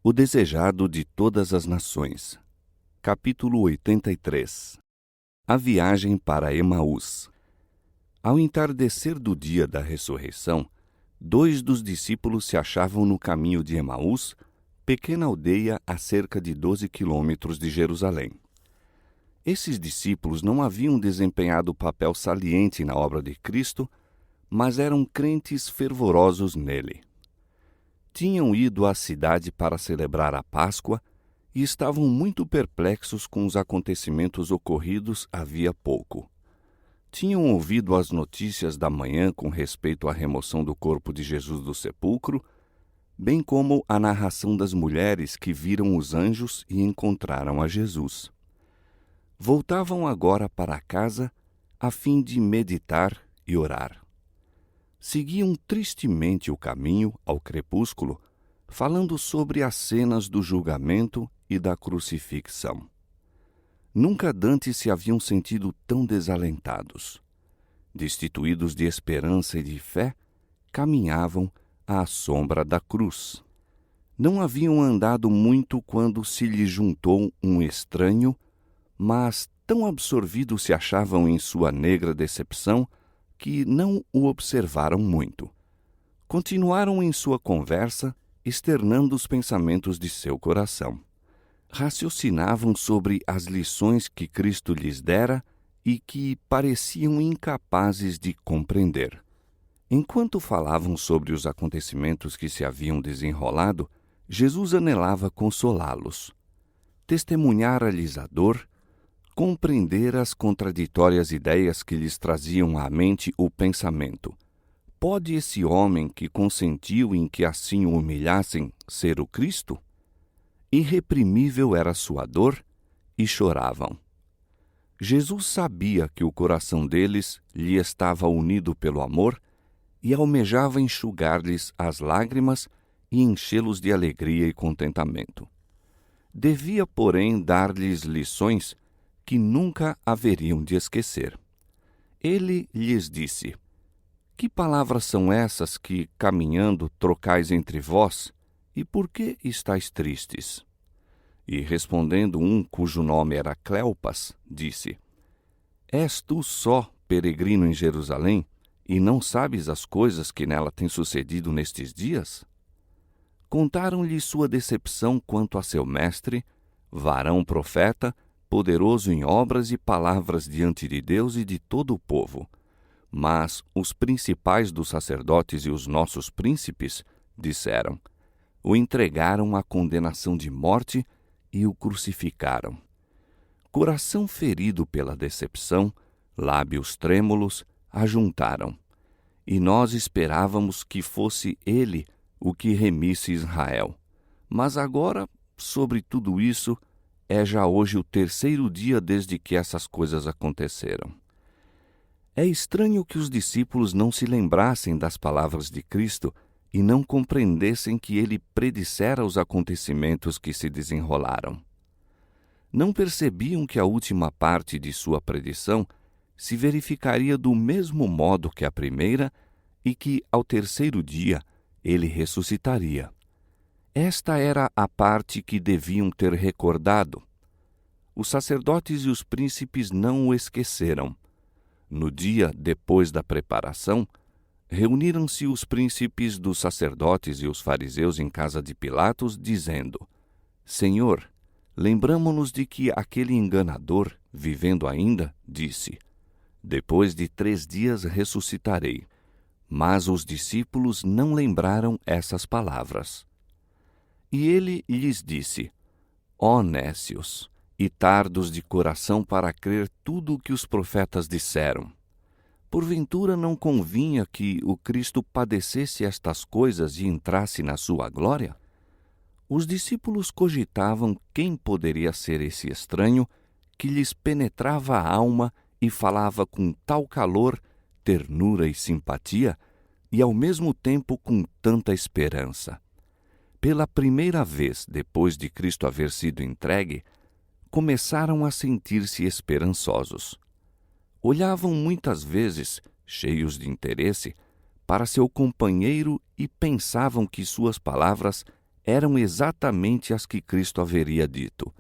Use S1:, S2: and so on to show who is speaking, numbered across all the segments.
S1: O desejado de todas as nações. Capítulo 83. A viagem para Emaús. Ao entardecer do dia da ressurreição, 2 dos discípulos se achavam no caminho de Emaús, pequena aldeia a cerca de 12 quilômetros de Jerusalém. Esses discípulos não haviam desempenhado papel saliente na obra de Cristo, mas eram crentes fervorosos nele. Tinham ido à cidade para celebrar a Páscoa e estavam muito perplexos com os acontecimentos ocorridos havia pouco. Tinham ouvido as notícias da manhã com respeito à remoção do corpo de Jesus do sepulcro, bem como a narração das mulheres que viram os anjos e encontraram a Jesus. Voltavam agora para casa a fim de meditar e orar. Seguiam tristemente o caminho ao crepúsculo, falando sobre as cenas do julgamento e da crucifixão. Nunca dantes se haviam sentido tão desalentados. Destituídos de esperança e de fé, caminhavam à sombra da cruz. Não haviam andado muito quando se lhes juntou um estranho, mas tão absorvidos se achavam em sua negra decepção que não o observaram muito. Continuaram em sua conversa, externando os pensamentos de seu coração. Raciocinavam sobre as lições que Cristo lhes dera e que pareciam incapazes de compreender. Enquanto falavam sobre os acontecimentos que se haviam desenrolado, Jesus anelava consolá-los. Testemunhara-lhes a dor, compreender as contraditórias ideias que lhes traziam à mente o pensamento. Pode esse homem que consentiu em que assim o humilhassem ser o Cristo? Irreprimível era sua dor e choravam. Jesus sabia que o coração deles lhe estava unido pelo amor e almejava enxugar-lhes as lágrimas e enchê-los de alegria e contentamento. Devia, porém, dar-lhes lições que nunca haveriam de esquecer. Ele lhes disse: Que palavras são essas que, caminhando, trocais entre vós, e por que estáis tristes? E respondendo um cujo nome era Cleopas, disse: És tu só peregrino em Jerusalém, e não sabes as coisas que nela têm sucedido nestes dias? Contaram-lhe sua decepção quanto a seu mestre, varão profeta, poderoso em obras e palavras diante de Deus e de todo o povo. Mas os principais dos sacerdotes e os nossos príncipes, disseram, o entregaram à condenação de morte e o crucificaram. Coração ferido pela decepção, lábios trêmulos, ajuntaram. E nós esperávamos que fosse ele o que remisse Israel. Mas agora, sobre tudo isso, é já hoje o 3º dia desde que essas coisas aconteceram. É estranho que os discípulos não se lembrassem das palavras de Cristo e não compreendessem que ele predissera os acontecimentos que se desenrolaram. Não percebiam que a última parte de sua predição se verificaria do mesmo modo que a primeira e que, ao 3º dia, ele ressuscitaria. Esta era a parte que deviam ter recordado. Os sacerdotes e os príncipes não o esqueceram. No dia depois da preparação, reuniram-se os príncipes dos sacerdotes e os fariseus em casa de Pilatos, dizendo: Senhor, lembramo-nos de que aquele enganador, vivendo ainda, disse: Depois de 3 dias ressuscitarei. Mas os discípulos não lembraram essas palavras. E ele lhes disse: Ó nécios, e tardos de coração para crer tudo o que os profetas disseram. Porventura não convinha que o Cristo padecesse estas coisas e entrasse na sua glória? Os discípulos cogitavam quem poderia ser esse estranho que lhes penetrava a alma e falava com tal calor, ternura e simpatia, e ao mesmo tempo com tanta esperança. Pela primeira vez depois de Cristo haver sido entregue, começaram a sentir-se esperançosos. Olhavam muitas vezes, cheios de interesse, para seu companheiro e pensavam que suas palavras eram exatamente as que Cristo haveria dito.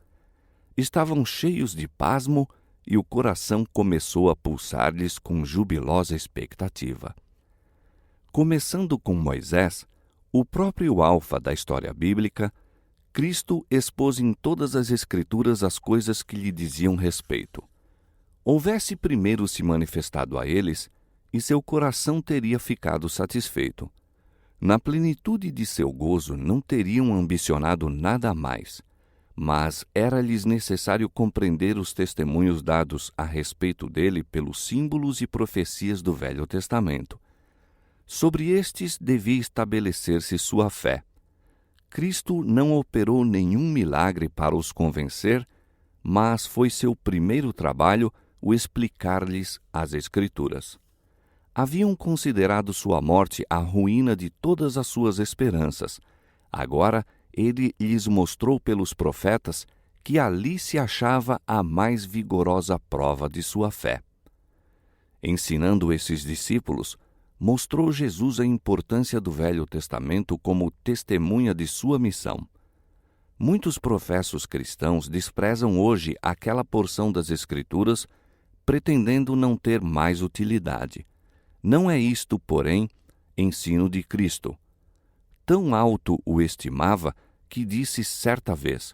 S1: Estavam cheios de pasmo e o coração começou a pulsar-lhes com jubilosa expectativa. Começando com Moisés, o próprio alfa da história bíblica, Cristo expôs em todas as Escrituras as coisas que lhe diziam respeito. Houvesse primeiro se manifestado a eles, e seu coração teria ficado satisfeito. Na plenitude de seu gozo não teriam ambicionado nada a mais, mas era-lhes necessário compreender os testemunhos dados a respeito dele pelos símbolos e profecias do Velho Testamento. Sobre estes devia estabelecer-se sua fé. Cristo não operou nenhum milagre para os convencer, mas foi seu primeiro trabalho o explicar-lhes as Escrituras. Haviam considerado sua morte a ruína de todas as suas esperanças. Agora, ele lhes mostrou pelos profetas que ali se achava a mais vigorosa prova de sua fé. Ensinando esses discípulos, mostrou Jesus a importância do Velho Testamento como testemunha de sua missão. Muitos professos cristãos desprezam hoje aquela porção das Escrituras, pretendendo não ter mais utilidade. Não é isto, porém, ensino de Cristo. Tão alto o estimava que disse certa vez: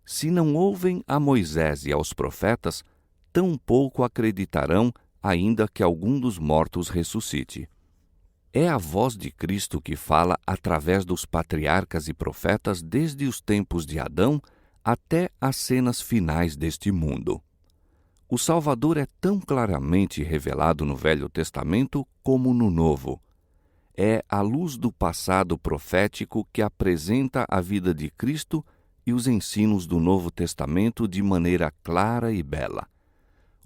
S1: se não ouvem a Moisés e aos profetas, tão pouco acreditarão, ainda que algum dos mortos ressuscite. É a voz de Cristo que fala através dos patriarcas e profetas desde os tempos de Adão até as cenas finais deste mundo. O Salvador é tão claramente revelado no Velho Testamento como no Novo. É a luz do passado profético que apresenta a vida de Cristo e os ensinos do Novo Testamento de maneira clara e bela.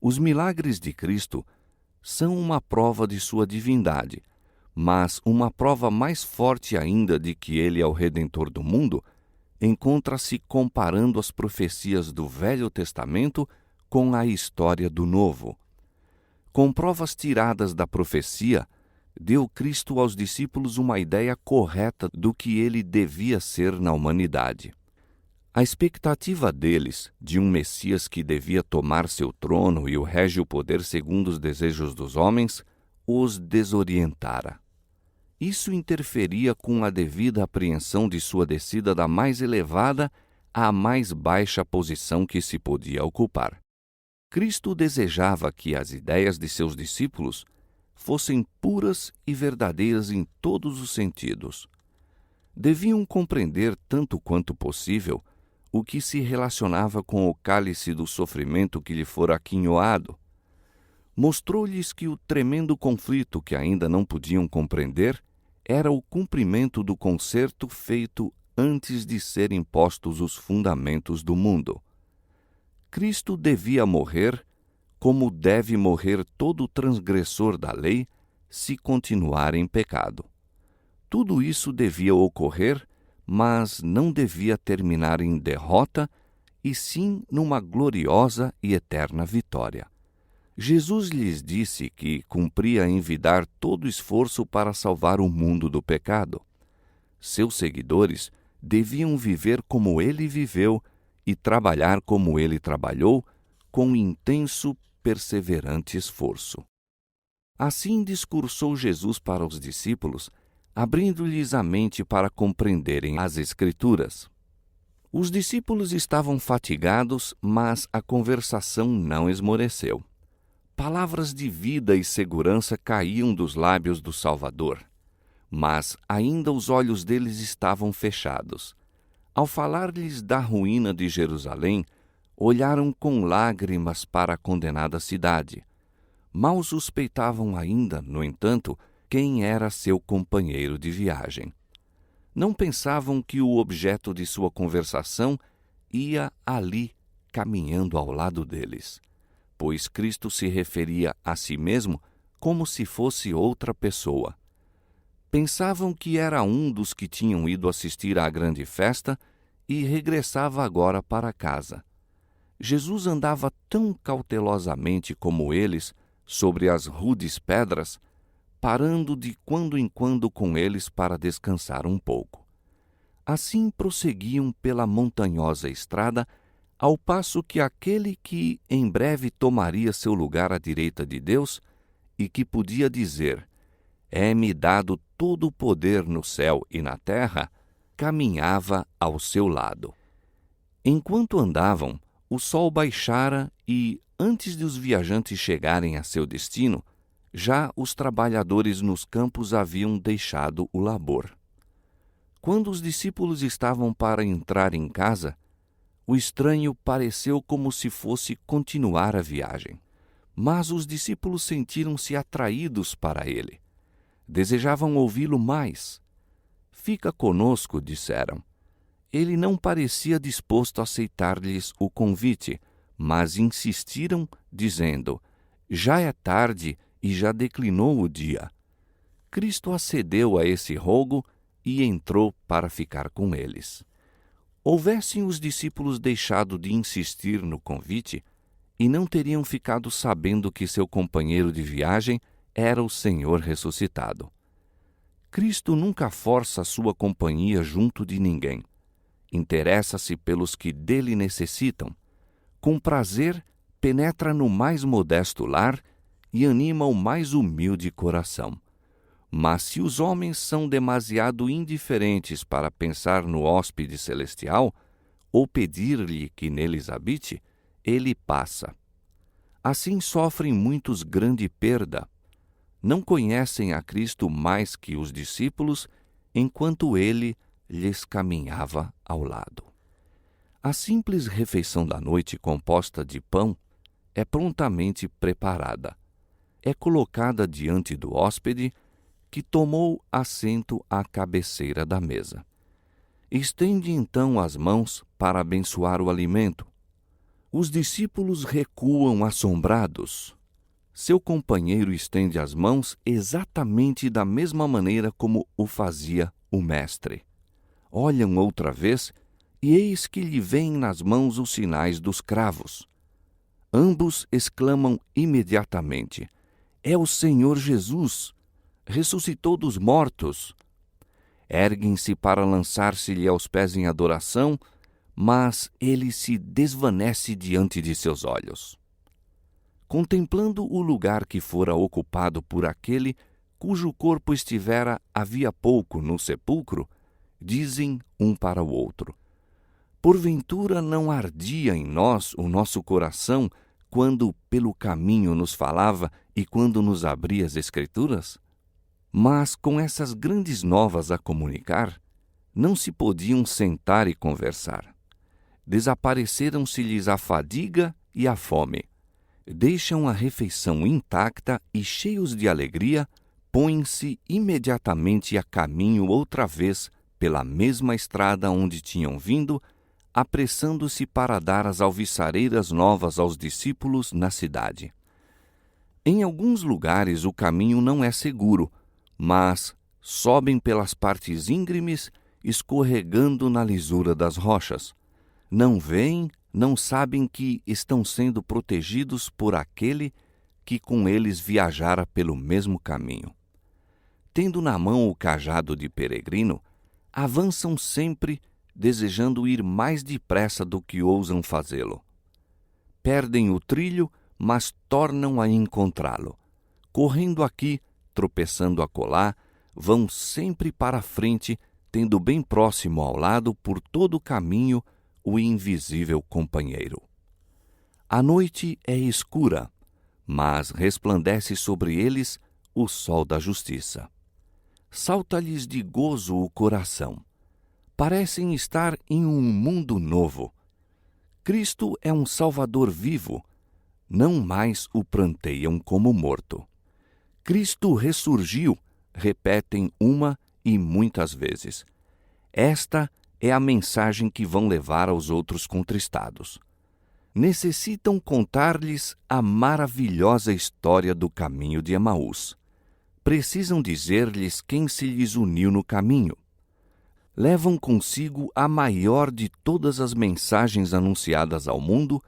S1: Os milagres de Cristo são uma prova de sua divindade, mas uma prova mais forte ainda de que ele é o Redentor do mundo encontra-se comparando as profecias do Velho Testamento com a história do Novo. Com provas tiradas da profecia, deu Cristo aos discípulos uma ideia correta do que ele devia ser na humanidade. A expectativa deles, de um Messias que devia tomar seu trono e o régio poder segundo os desejos dos homens, os desorientara. Isso interferia com a devida apreensão de sua descida da mais elevada à mais baixa posição que se podia ocupar. Cristo desejava que as ideias de seus discípulos fossem puras e verdadeiras em todos os sentidos. Deviam compreender tanto quanto possível o que se relacionava com o cálice do sofrimento que lhe fora aquinhoado. Mostrou-lhes que o tremendo conflito que ainda não podiam compreender era o cumprimento do concerto feito antes de serem postos os fundamentos do mundo. Cristo devia morrer, como deve morrer todo transgressor da lei, se continuar em pecado. Tudo isso devia ocorrer, mas não devia terminar em derrota, e sim numa gloriosa e eterna vitória. Jesus lhes disse que cumpria envidar todo esforço para salvar o mundo do pecado. Seus seguidores deviam viver como ele viveu e trabalhar como ele trabalhou, com intenso, perseverante esforço. Assim discursou Jesus para os discípulos, abrindo-lhes a mente para compreenderem as Escrituras. Os discípulos estavam fatigados, mas a conversação não esmoreceu. Palavras de vida e segurança caíam dos lábios do Salvador, mas ainda os olhos deles estavam fechados. Ao falar-lhes da ruína de Jerusalém, olharam com lágrimas para a condenada cidade. Mal suspeitavam ainda, no entanto, quem era seu companheiro de viagem. Não pensavam que o objeto de sua conversação ia ali, caminhando ao lado deles, pois Cristo se referia a si mesmo como se fosse outra pessoa. Pensavam que era um dos que tinham ido assistir à grande festa e regressava agora para casa. Jesus andava tão cautelosamente como eles sobre as rudes pedras, parando de quando em quando com eles para descansar um pouco. Assim prosseguiam pela montanhosa estrada, ao passo que aquele que em breve tomaria seu lugar à direita de Deus e que podia dizer: "É-me dado todo o poder no céu e na terra", caminhava ao seu lado. Enquanto andavam, o sol baixara e, antes de os viajantes chegarem a seu destino, já os trabalhadores nos campos haviam deixado o labor. Quando os discípulos estavam para entrar em casa, o estranho pareceu como se fosse continuar a viagem. Mas os discípulos sentiram-se atraídos para ele. Desejavam ouvi-lo mais. "Fica conosco", disseram. Ele não parecia disposto a aceitar-lhes o convite, mas insistiram, dizendo: "Já é tarde e já declinou o dia." Cristo acedeu a esse rogo e entrou para ficar com eles. Houvessem os discípulos deixado de insistir no convite, e não teriam ficado sabendo que seu companheiro de viagem era o Senhor ressuscitado. Cristo nunca força sua companhia junto de ninguém. Interessa-se pelos que dele necessitam. Com prazer, penetra no mais modesto lar e anima o mais humilde coração. Mas se os homens são demasiado indiferentes para pensar no hóspede celestial ou pedir-lhe que neles habite, ele passa. Assim sofrem muitos grande perda. Não conhecem a Cristo mais que os discípulos, enquanto ele lhes caminhava ao lado. A simples refeição da noite composta de pão é prontamente preparada. É colocada diante do hóspede, que tomou assento à cabeceira da mesa. Estende então as mãos para abençoar o alimento. Os discípulos recuam assombrados. Seu companheiro estende as mãos exatamente da mesma maneira como o fazia o mestre. Olham outra vez e eis que lhe vêm nas mãos os sinais dos cravos. Ambos exclamam imediatamente: "É o Senhor Jesus! Ressuscitou dos mortos." Erguem-se para lançar-se-lhe aos pés em adoração, mas ele se desvanece diante de seus olhos. Contemplando o lugar que fora ocupado por aquele cujo corpo estivera havia pouco no sepulcro, dizem um para o outro: "Porventura não ardia em nós o nosso coração quando pelo caminho nos falava e quando nos abria as Escrituras?" Mas, com essas grandes novas a comunicar, não se podiam sentar e conversar. Desapareceram-se-lhes a fadiga e a fome. Deixam a refeição intacta e, cheios de alegria, põem-se imediatamente a caminho outra vez pela mesma estrada onde tinham vindo, apressando-se para dar as alviçareiras novas aos discípulos na cidade. Em alguns lugares o caminho não é seguro, mas sobem pelas partes íngremes, escorregando na lisura das rochas. Não veem, não sabem que estão sendo protegidos por aquele que com eles viajara pelo mesmo caminho. Tendo na mão o cajado de peregrino, avançam sempre, desejando ir mais depressa do que ousam fazê-lo. Perdem o trilho, mas tornam a encontrá-lo. Correndo aqui, tropeçando acolá, vão sempre para a frente, tendo bem próximo ao lado, por todo o caminho, o invisível companheiro. A noite é escura, mas resplandece sobre eles o sol da justiça. Salta-lhes de gozo o coração. Parecem estar em um mundo novo. Cristo é um Salvador vivo, não mais o pranteiam como morto. Cristo ressurgiu, repetem uma e muitas vezes. Esta é a mensagem que vão levar aos outros contristados. Necessitam contar-lhes a maravilhosa história do caminho de Emaús. Precisam dizer-lhes quem se lhes uniu no caminho. Levam consigo a maior de todas as mensagens anunciadas ao mundo,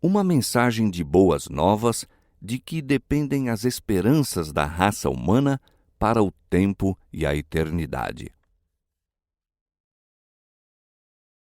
S1: uma mensagem de boas novas, de que dependem as esperanças da raça humana para o tempo e a eternidade.